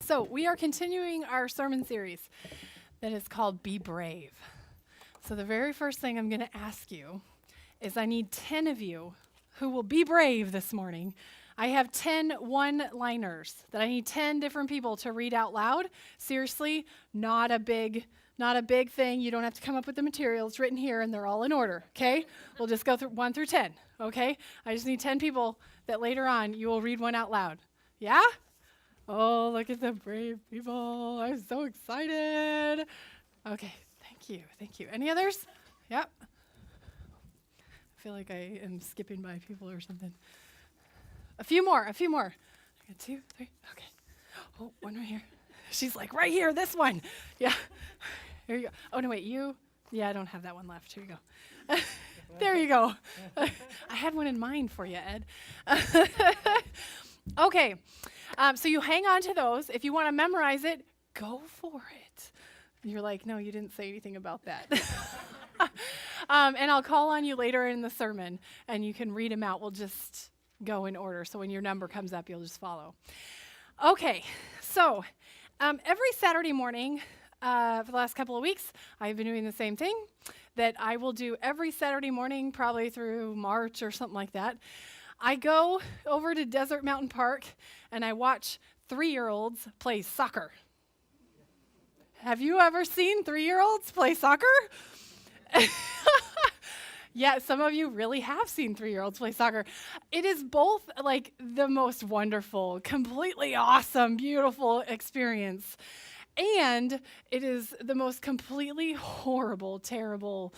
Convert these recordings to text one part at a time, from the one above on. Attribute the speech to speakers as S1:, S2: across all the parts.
S1: So we are continuing our sermon series that is called Be Brave. So the very first thing I'm going to ask you is I need 10 of you who will be brave this morning. I have 10 one-liners that I need 10 different people to read out loud. Seriously, not a big thing. You don't have to come up with the material. It's written here and they're all in order, okay? We'll just go through 1 through 10, okay? I just need 10 people that later on you will read one out loud. Yeah? Oh, look at the brave people. I'm so excited. Okay, thank you. Any others? Yep. I feel like I am skipping by people or something. A few more. I got 2, 3, okay. Oh, one right here. She's like, right here, this one. Yeah. Here you go. Oh, no, wait, you? Yeah, I don't have that one left. Here you go. There you go. I had one in mind for you, Ed. Okay. So you hang on to those. If you want to memorize it, go for it. You're like, no, you didn't say anything about that. And I'll call on you later in the sermon, and you can read them out. We'll just go in order. So when your number comes up, you'll just follow. Okay. So every Saturday morning for the last couple of weeks, I've been doing the same thing that I will do every Saturday morning, probably through March or something like that. I go over to Desert Mountain Park and I watch 3-year-olds play soccer. Have you ever seen 3-year-olds play soccer? Yeah, some of you really have seen 3-year-olds play soccer. It is both like the most wonderful, completely awesome, beautiful experience. And it is the most completely horrible, terrible,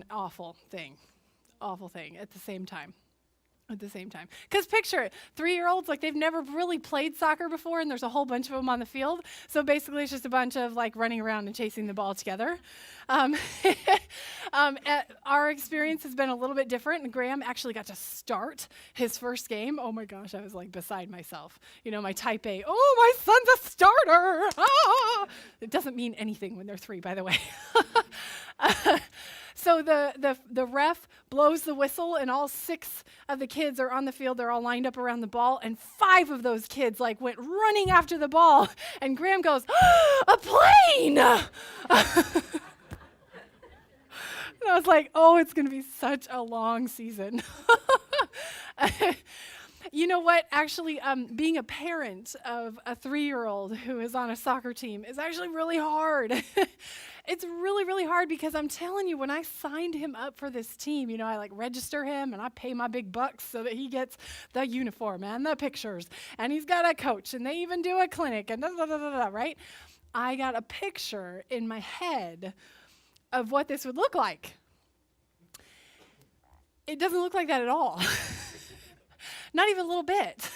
S1: awful thing. Awful thing at the same time. Because picture it, 3-year-olds, like they've never really played soccer before and there's a whole bunch of them on the field. So basically it's just a bunch of like running around and chasing the ball together. Our experience has been a little bit different, and Graham actually got to start his first game. Oh my gosh, I was like beside myself. You know, my type A, oh, my son's a starter. Ah! It doesn't mean anything when they're 3, by the way. So the ref blows the whistle, and all 6 of the kids are on the field. They're all lined up around the ball, and 5 of those kids like went running after the ball. And Graham goes, a plane! And I was like, oh, it's going to be such a long season. You know what? Actually, being a parent of a 3-year-old who is on a soccer team is actually really hard. It's really, really hard because I'm telling you, when I signed him up for this team, you know, I like register him and I pay my big bucks so that he gets the uniform and the pictures, and he's got a coach, and they even do a clinic and right? I got a picture in my head of what this would look like. It doesn't look like that at all. Not even a little bit.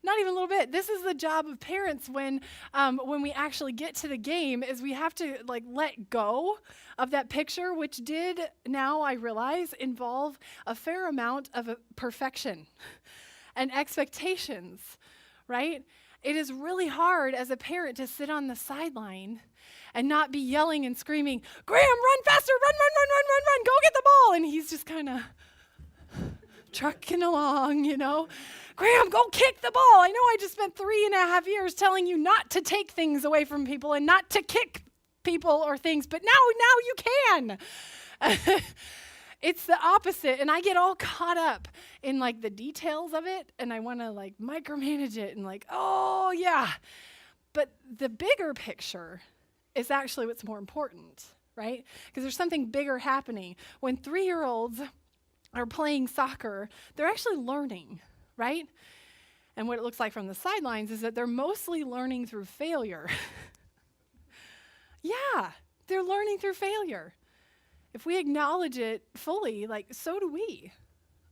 S1: Not even a little bit. This is the job of parents when we actually get to the game, is we have to like let go of that picture, which did, now I realize, involve a fair amount of perfection and expectations, right? It is really hard as a parent to sit on the sideline and not be yelling and screaming, Graham, run faster, run, go get the ball. And he's just kind of trucking along, you know. Graham, go kick the ball. I know I just spent 3.5 years telling you not to take things away from people and not to kick people or things, but now you can. It's the opposite, and I get all caught up in like the details of it, and I want to like micromanage it and like, oh yeah. But the bigger picture is actually what's more important, right? Because there's something bigger happening. When 3-year-olds are playing soccer, they're actually learning, right? And what it looks like from the sidelines is that they're mostly learning through failure. Yeah, they're learning through failure. If we acknowledge it fully, like, so do we.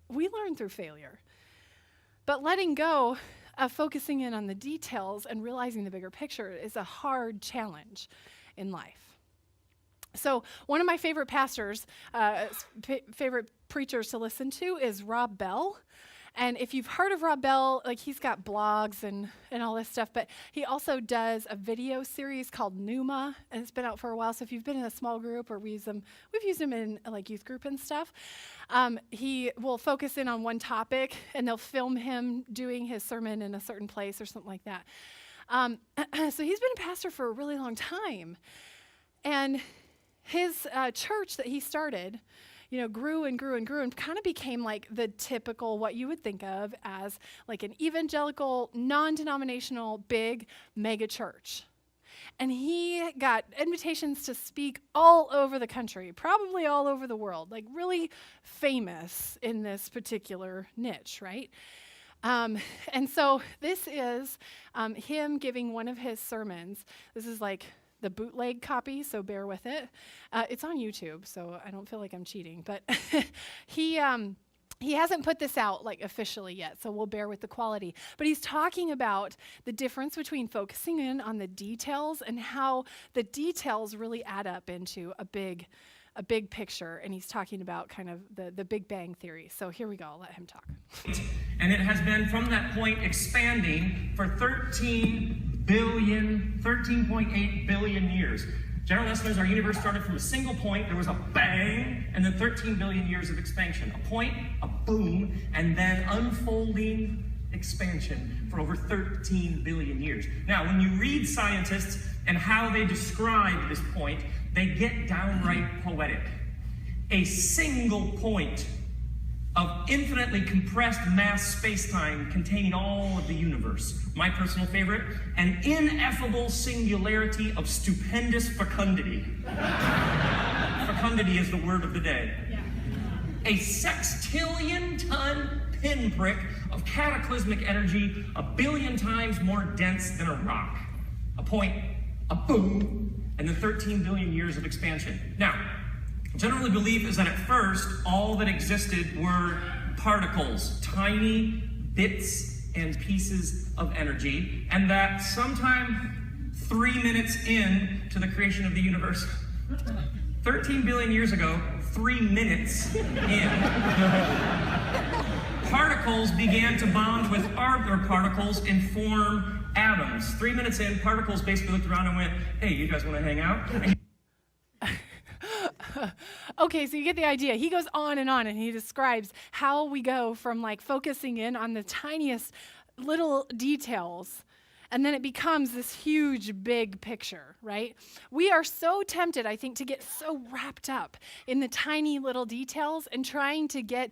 S1: We learn through failure. But letting go of focusing in on the details and realizing the bigger picture is a hard challenge in life. So one of my favorite pastors, favorite preachers to listen to is Rob Bell. And if you've heard of Rob Bell, like he's got blogs and all this stuff, but he also does a video series called Numa, and it's been out for a while. So if you've been in a small group, or we've used him in like youth group and stuff, he will focus in on one topic, and they'll film him doing his sermon in a certain place or something like that. So he's been a pastor for a really long time. And his church that he started, grew and grew and grew and kind of became like the typical, what you would think of as like an evangelical, non-denominational, big mega church. And he got invitations to speak all over the country, probably all over the world, like really famous in this particular niche, right? And so this is him giving one of his sermons. This is like the bootleg copy, so bear with it. It's on YouTube, so I don't feel like I'm cheating. But he hasn't put this out like officially yet, so we'll bear with the quality. But he's talking about the difference between focusing in on the details and how the details really add up into a big picture. And he's talking about kind of the Big Bang Theory. So here we go. I'll let him talk.
S2: And it has been from that point expanding for 13.8 billion years. General estimates, our universe started from a single point, there was a bang, and then 13 billion years of expansion. A point, a boom, and then unfolding expansion for over 13 billion years. Now, when you read scientists and how they describe this point, they get downright poetic. A single point of infinitely compressed mass space-time containing all of the universe. My personal favorite, an ineffable singularity of stupendous fecundity. Fecundity is the word of the day. Yeah. A sextillion-ton pinprick of cataclysmic energy, 1 billion times more dense than a rock. A point, a boom, and then 13 billion years of expansion. Now, generally belief is that at first, all that existed were particles, tiny bits and pieces of energy, and that sometime 3 minutes in to the creation of the universe, 13 billion years ago, 3 minutes in, particles began to bond with other particles and form atoms. 3 minutes in, particles basically looked around and went, hey, you guys want to hang out?
S1: Okay, so you get the idea. He goes on and he describes how we go from like focusing in on the tiniest little details, and then it becomes this huge, big picture, right? We are so tempted, I think, to get so wrapped up in the tiny little details and trying to get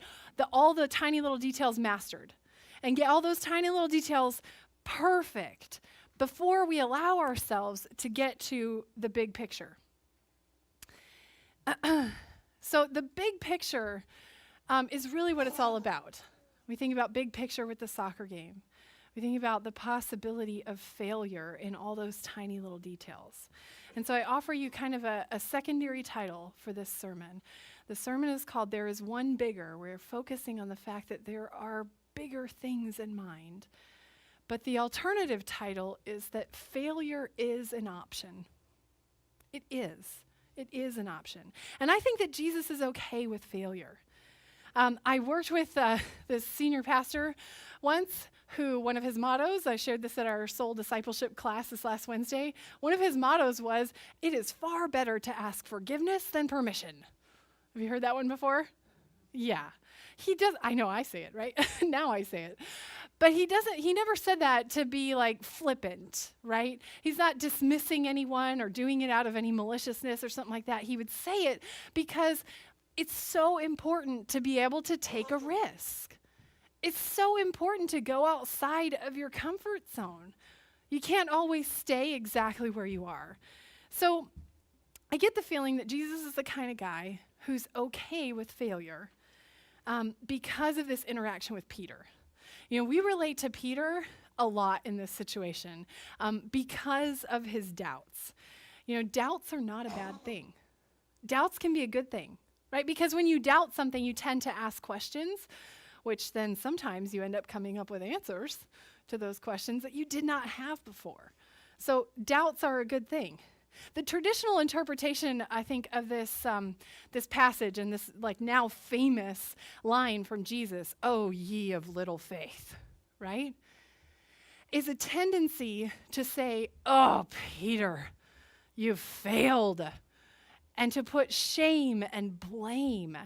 S1: all the tiny little details mastered and get all those tiny little details perfect before we allow ourselves to get to the big picture. So the big picture is really what it's all about. We think about big picture with the soccer game. We think about the possibility of failure in all those tiny little details. And so I offer you kind of a secondary title for this sermon. The sermon is called There Is One Bigger. We're focusing on the fact that there are bigger things in mind. But the alternative title is that failure is an option. It is. It is an option. And I think that Jesus is okay with failure. I worked with this senior pastor once who one of his mottos, I shared this at our soul discipleship class this last Wednesday, one of his mottos was, it is far better to ask forgiveness than permission. Have you heard that one before? Yeah. He does, I know I say it, right? Now I say it. But he never said that to be like flippant, right? He's not dismissing anyone or doing it out of any maliciousness or something like that. He would say it because it's so important to be able to take a risk. It's so important to go outside of your comfort zone. You can't always stay exactly where you are. So I get the feeling that Jesus is the kind of guy who's okay with failure because of this interaction with Peter. We relate to Peter a lot in this situation because of his doubts. Doubts are not a bad thing. Doubts can be a good thing, right? Because when you doubt something, you tend to ask questions, which then sometimes you end up coming up with answers to those questions that you did not have before. So doubts are a good thing. The traditional interpretation, I think, of this passage and this like now famous line from Jesus, "Oh, ye of little faith," right, is a tendency to say, "Oh, Peter, you failed," and to put shame and blame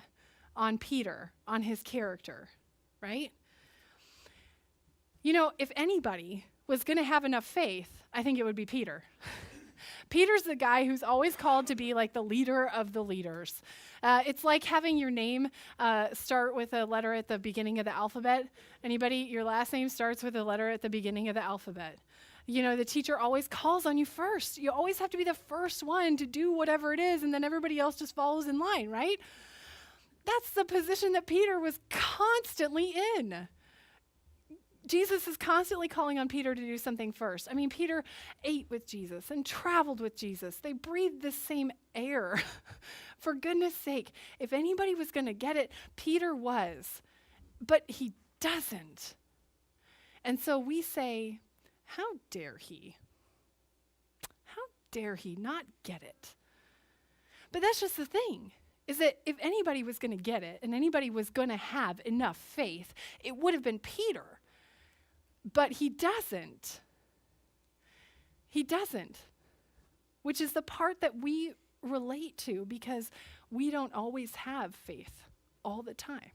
S1: on Peter, on his character, right? If anybody was going to have enough faith, I think it would be Peter. Peter's the guy who's always called to be like the leader of the leaders. It's like having your name start with a letter at the beginning of the alphabet. Anybody, your last name starts with a letter at the beginning of the alphabet. You know, the teacher always calls on you first. You always have to be the first one to do whatever it is, and then everybody else just follows in line, right? That's the position that Peter was constantly in. Jesus is constantly calling on Peter to do something first. I mean, Peter ate with Jesus and traveled with Jesus. They breathed the same air. For goodness sake, if anybody was going to get it, Peter was. But he doesn't. And so we say, how dare he? How dare he not get it? But that's just the thing, is that if anybody was going to get it and anybody was going to have enough faith, it would have been Peter. But he doesn't. He doesn't, which is the part that we relate to because we don't always have faith all the time.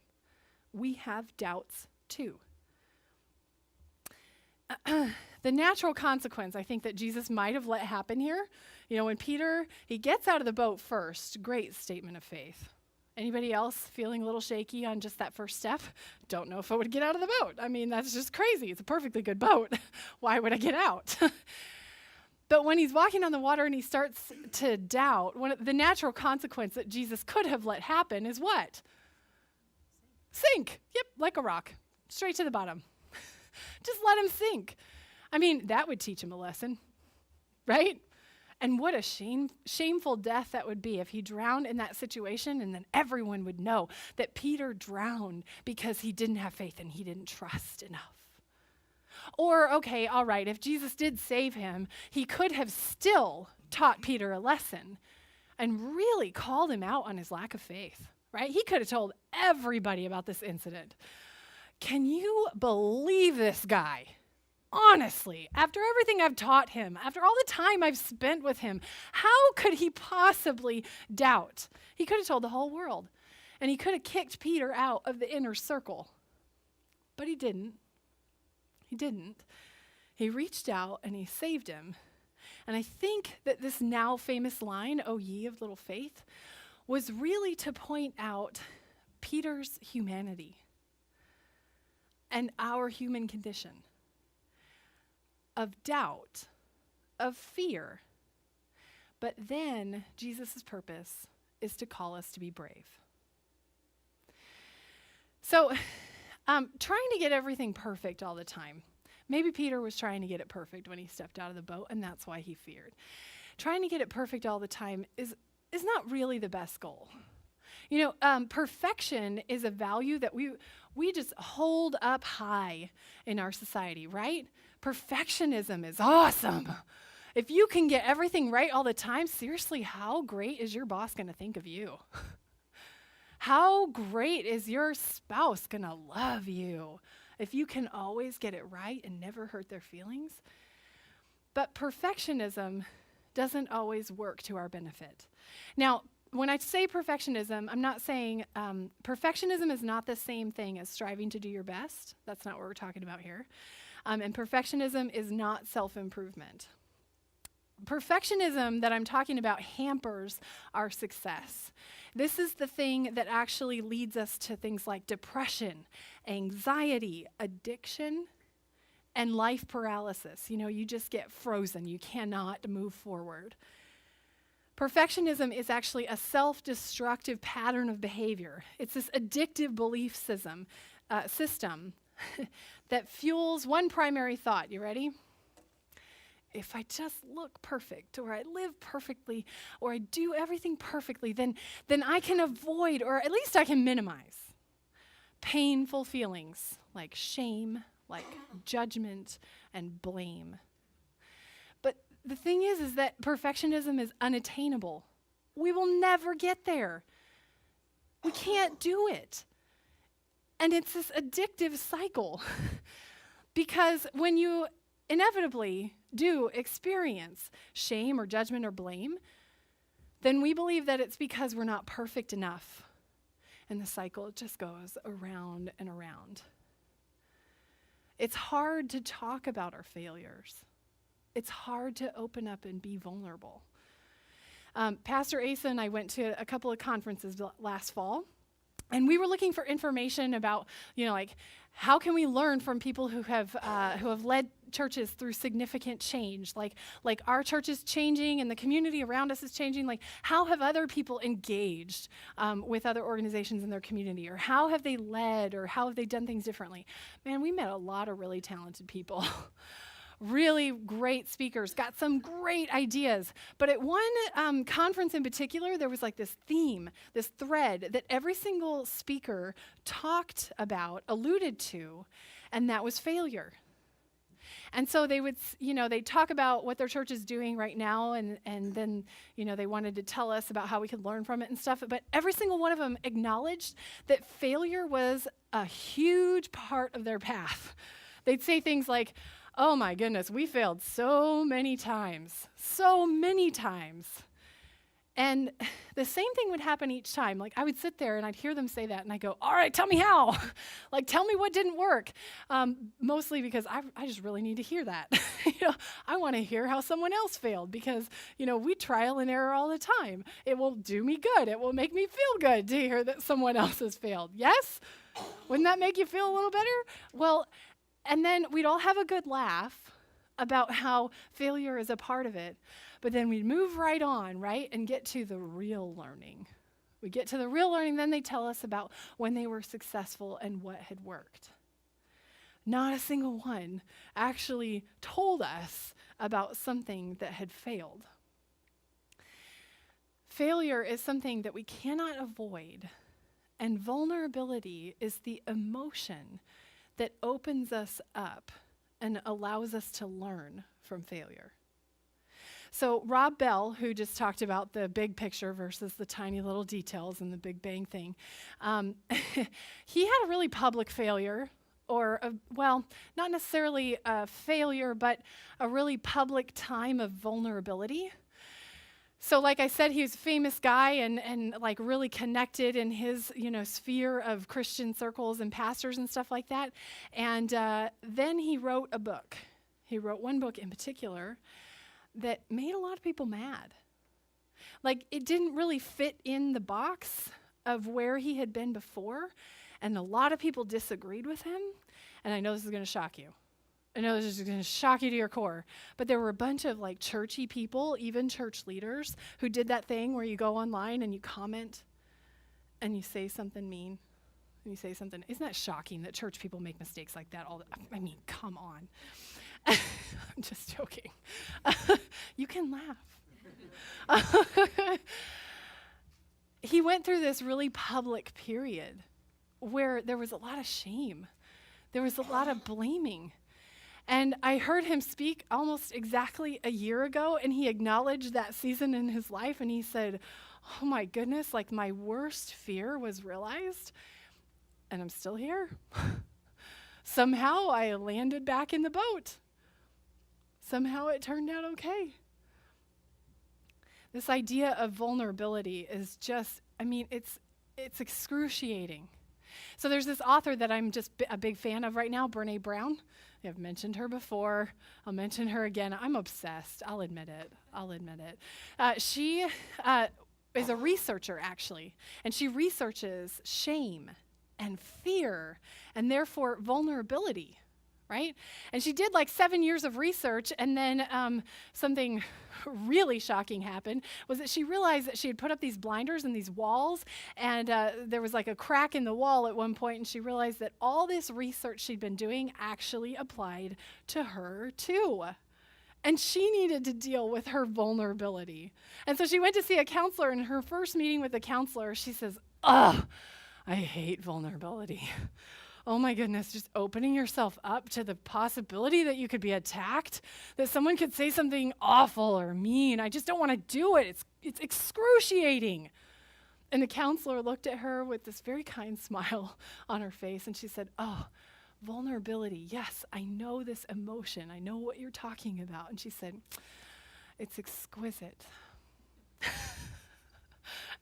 S1: We have doubts too. The natural consequence, I think, that Jesus might have let happen here, you know, when Peter, he gets out of the boat first, great statement of faith. Anybody else feeling a little shaky on just that first step? Don't know if I would get out of the boat. I mean, that's just crazy. It's a perfectly good boat. Why would I get out? But when he's walking on the water and he starts to doubt, the natural consequence that Jesus could have let happen is what? Sink. Yep, like a rock. Straight to the bottom. Just let him sink. I mean, that would teach him a lesson, right? And what a shameful death that would be if he drowned in that situation and then everyone would know that Peter drowned because he didn't have faith and he didn't trust enough. Or, okay, all right, if Jesus did save him, he could have still taught Peter a lesson and really called him out on his lack of faith, right? He could have told everybody about this incident. Can you believe this guy? Honestly, after everything I've taught him, after all the time I've spent with him, how could he possibly doubt? He could have told the whole world, and he could have kicked Peter out of the inner circle. But he didn't. He didn't. He reached out and he saved him. And I think that this now famous line, "O ye of little faith," was really to point out Peter's humanity and our human condition. Of doubt, of fear. But then Jesus' purpose is to call us to be brave. So, trying to get everything perfect all the time. Maybe Peter was trying to get it perfect when he stepped out of the boat, and that's why he feared. Trying to get it perfect all the time is not really the best goal. You know, perfection is a value that we just hold up high in our society, right? Perfectionism is awesome. If you can get everything right all the time, seriously, how great is your boss going to think of you? How great is your spouse going to love you if you can always get it right and never hurt their feelings? But perfectionism doesn't always work to our benefit. Now, when I say perfectionism, I'm not saying perfectionism is not the same thing as striving to do your best. That's not what we're talking about here. And perfectionism is not self-improvement. Perfectionism that I'm talking about hampers our success. This is the thing that actually leads us to things like depression, anxiety, addiction, and life paralysis. You know, you just get frozen. You cannot move forward. Perfectionism is actually a self-destructive pattern of behavior. It's this addictive belief system that fuels one primary thought. You ready? If I just look perfect, or I live perfectly, or I do everything perfectly, then I can avoid, or at least I can minimize painful feelings like shame, like judgment, and blame. But the thing is that perfectionism is unattainable. We will never get there. We can't do it. And it's this addictive cycle because when you inevitably do experience shame or judgment or blame, then we believe that it's because we're not perfect enough. And the cycle just goes around and around. It's hard to talk about our failures. It's hard to open up and be vulnerable. Pastor Asa and I went to a couple of conferences last fall, and we were looking for information about, like, how can we learn from people who have led churches through significant change? Like our church is changing and the community around us is changing. Like, how have other people engaged with other organizations in their community? Or how have they led? Or how have they done things differently? Man, we met a lot of really talented people. Really great speakers, got some great ideas. But at one conference in particular, there was like this theme, this thread that every single speaker talked about, alluded to, and that was failure. And so they would, they'd talk about what their church is doing right now, and then, they wanted to tell us about how we could learn from it and stuff. But every single one of them acknowledged that failure was a huge part of their path. They'd say things like, oh my goodness, we failed so many times. And the same thing would happen each time. Like, I would sit there and I'd hear them say that and I go, all right, tell me how. Like, tell me what didn't work. Mostly because I just really need to hear that. I want to hear how someone else failed because, we trial and error all the time. It will do me good. It will make me feel good to hear that someone else has failed. Yes? Wouldn't that make you feel a little better? Well, and then we'd all have a good laugh about how failure is a part of it. But then we'd move right on, right, and get to the real learning. We get to the real learning, then they tell us about when they were successful and what had worked. Not a single one actually told us about something that had failed. Failure is something that we cannot avoid, and vulnerability is the emotion that opens us up and allows us to learn from failure. So Rob Bell, who just talked about the big picture versus the tiny little details and the Big Bang thing, he had a really public failure, or not necessarily a failure, but a really public time of vulnerability. So like I said, he was a famous guy and like really connected in his, sphere of Christian circles and pastors and stuff like that. And then he wrote a book. He wrote one book in particular that made a lot of people mad. Like, it didn't really fit in the box of where he had been before. And a lot of people disagreed with him. And I know this is going to shock you. I know this is going to shock you to your core, but there were a bunch of like churchy people, even church leaders, who did that thing where you go online and you comment and you say something mean. And you say something, isn't that shocking that church people make mistakes like that come on. I'm just joking. You can laugh. He went through this really public period where there was a lot of shame. There was a lot of blaming. And I heard him speak almost exactly a year ago, and he acknowledged that season in his life, and he said, oh my goodness, like my worst fear was realized, and I'm still here. Somehow I landed back in the boat. Somehow it turned out okay. This idea of vulnerability is just, it's excruciating. So there's this author that I'm just a big fan of right now, Brené Brown. I've mentioned her before. I'll mention her again. I'm obsessed. I'll admit it. She is a researcher, actually, and she researches shame and fear and therefore vulnerability, right? And she did like 7 years of research, and then something really shocking happened, was that she realized that she had put up these blinders and these walls, and there was like a crack in the wall at one point, and she realized that all this research she'd been doing actually applied to her too. And she needed to deal with her vulnerability. And so she went to see a counselor, and her first meeting with the counselor, she says, I hate vulnerability. Oh my goodness, just opening yourself up to the possibility that you could be attacked, that someone could say something awful or mean. I just don't want to do it. It's excruciating. And the counselor looked at her with this very kind smile on her face, and she said, vulnerability. Yes, I know this emotion. I know what you're talking about. And she said, it's exquisite.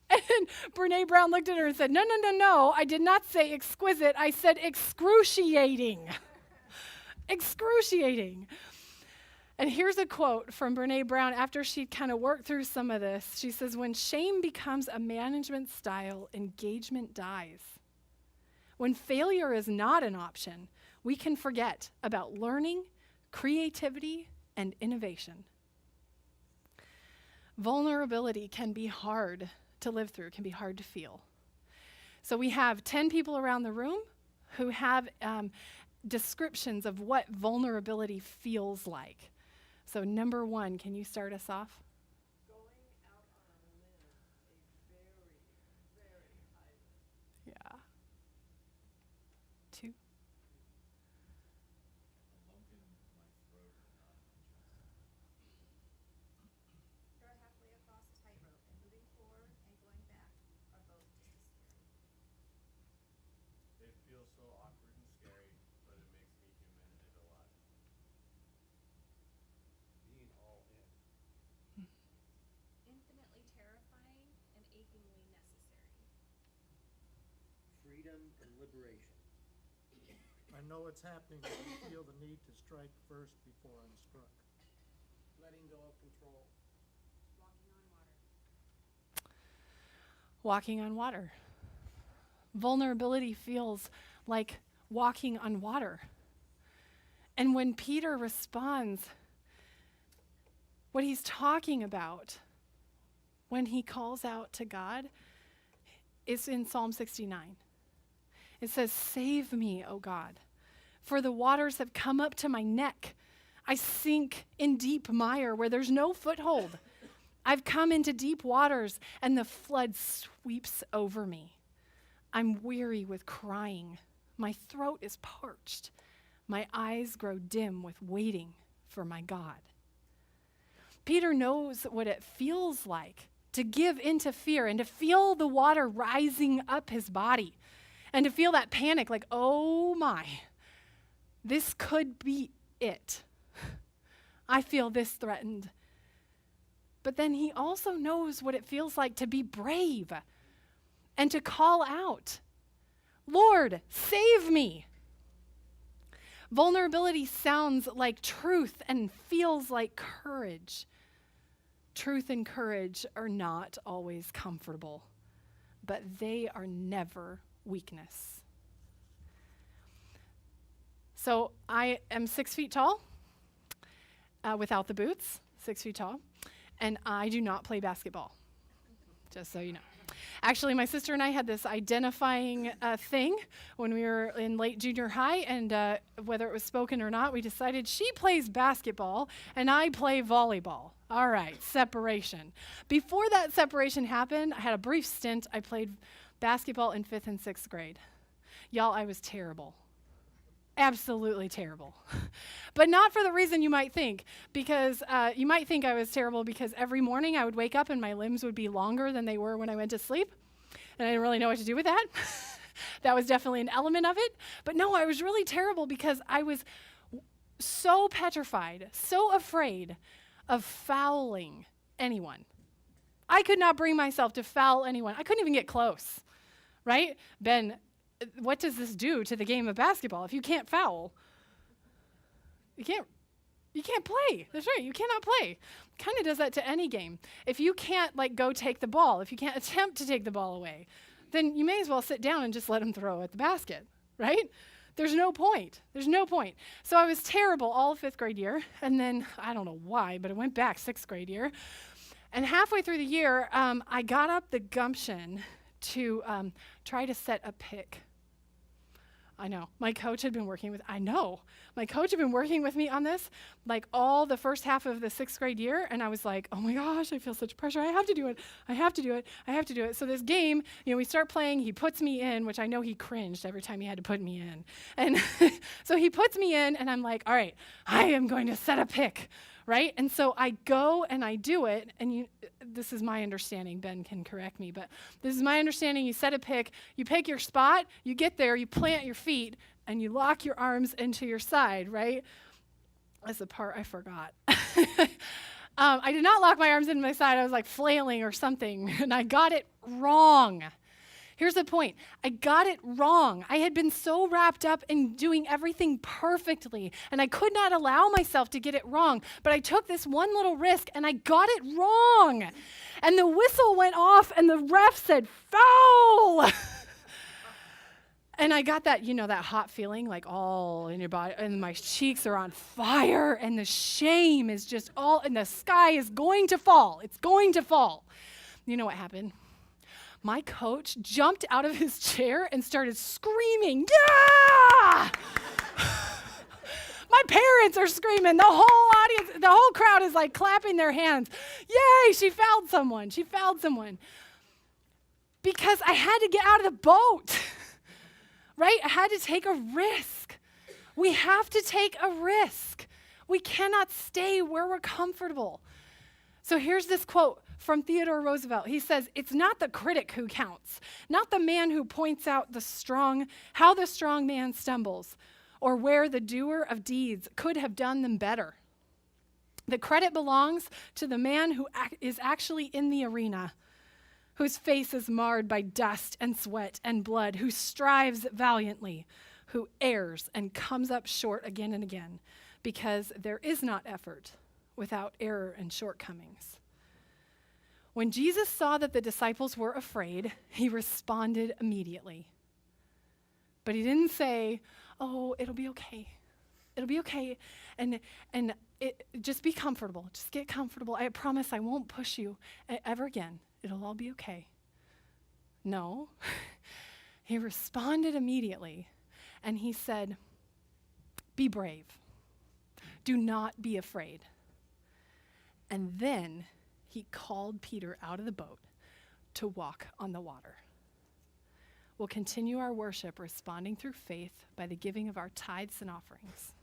S1: And Brené Brown looked at her and said, no, I did not say exquisite. I said excruciating. Excruciating. And here's a quote from Brene Brown after she kind of worked through some of this. She says, when shame becomes a management style, engagement dies. When failure is not an option, we can forget about learning, creativity, and innovation. Vulnerability can be hard to live through, can be hard to feel. So we have 10 people around the room who have descriptions of what vulnerability feels like. So number 1, can you start us off?
S3: Going out on a limb, a very, very high limb.
S1: Yeah. 2.
S4: Start halfway across a tightrope and moving forward and going back are both just as scary.
S5: It feels so awkward and scary, but it makes me human and alive. Being all in.
S4: Infinitely terrifying and achingly necessary.
S6: Freedom and liberation.
S7: I know it's happening, but I feel the need to strike first before I'm struck.
S6: Letting go of control.
S4: Walking on water.
S1: Walking on water. Vulnerability feels like walking on water. And when Peter responds, what he's talking about when he calls out to God is in Psalm 69. It says, "Save me, O God, for the waters have come up to my neck. I sink in deep mire where there's no foothold. I've come into deep waters, and the flood sweeps over me. I'm weary with crying. My throat is parched. My eyes grow dim with waiting for my God." Peter knows what it feels like to give into fear and to feel the water rising up his body and to feel that panic like, oh my, this could be it. I feel this threatened. But then he also knows what it feels like to be brave and to call out, "Lord, save me." Vulnerability sounds like truth and feels like courage. Truth and courage are not always comfortable, but they are never weakness. So I am 6 feet tall, without the boots, 6 feet tall, and I do not play basketball, just so you know. Actually, my sister and I had this identifying thing when we were in late junior high, and whether it was spoken or not, we decided she plays basketball and I play volleyball. All right, separation. Before that separation happened, I had a brief stint. I played basketball in 5th and 6th grade. Y'all, I was terrible. Absolutely terrible. But not for the reason you might think, because you might think I was terrible because every morning I would wake up and my limbs would be longer than they were when I went to sleep, and I didn't really know what to do with that. That was definitely an element of it. But no, I was really terrible because I was so petrified, so afraid of fouling anyone. I could not bring myself to foul anyone. I couldn't even get close, right? Ben, what does this do to the game of basketball? If you can't foul, you can't play. That's right, you cannot play. Kind of does that to any game. If you can't go take the ball, if you can't attempt to take the ball away, then you may as well sit down and just let them throw at the basket, right? There's no point. There's no point. So I was terrible all of 5th grade year, and then, I don't know why, but it went back 6th grade year. And halfway through the year, I got up the gumption to try to set a pick. I know. My coach had been working with me on this, all the first half of the 6th grade year, and I was like, oh my gosh, I feel such pressure. I have to do it. So this game, we start playing, he puts me in, which I know he cringed every time he had to put me in. And so he puts me in, and I'm like, all right, I am going to set a pick, right? And so I go and I do it, and this is my understanding, Ben can correct me, but this is my understanding. You set a pick, you pick your spot, you get there, you plant your feet, and you lock your arms into your side, right? That's the part I forgot. I did not lock my arms into my side. I was flailing or something, and I got it wrong. Here's the point. I got it wrong. I had been so wrapped up in doing everything perfectly, and I could not allow myself to get it wrong. But I took this one little risk, and I got it wrong. And the whistle went off, and the ref said, foul! And I got that, that hot feeling like all in your body, and my cheeks are on fire, and the shame is just all, and the sky is going to fall. It's going to fall. You know what happened? My coach jumped out of his chair and started screaming, yeah! My parents are screaming. The whole audience, the whole crowd is like clapping their hands. Yay, she fouled someone. She fouled someone. Because I had to get out of the boat. Right? I had to take a risk. We have to take a risk. We cannot stay where we're comfortable. So here's this quote from Theodore Roosevelt. He says, "It's not the critic who counts, not the man who points out how the strong man stumbles, or where the doer of deeds could have done them better. The credit belongs to the man who is actually in the arena, whose face is marred by dust and sweat and blood, who strives valiantly, who errs and comes up short again and again, because there is not effort without error and shortcomings." When Jesus saw that the disciples were afraid, he responded immediately. But he didn't say, "Oh, it'll be okay. It'll be okay. And just be comfortable. Just get comfortable. I promise I won't push you ever again. It'll all be okay." No. He responded immediately, and he said, "Be brave. Do not be afraid." And then he called Peter out of the boat to walk on the water. We'll continue our worship responding through faith by the giving of our tithes and offerings.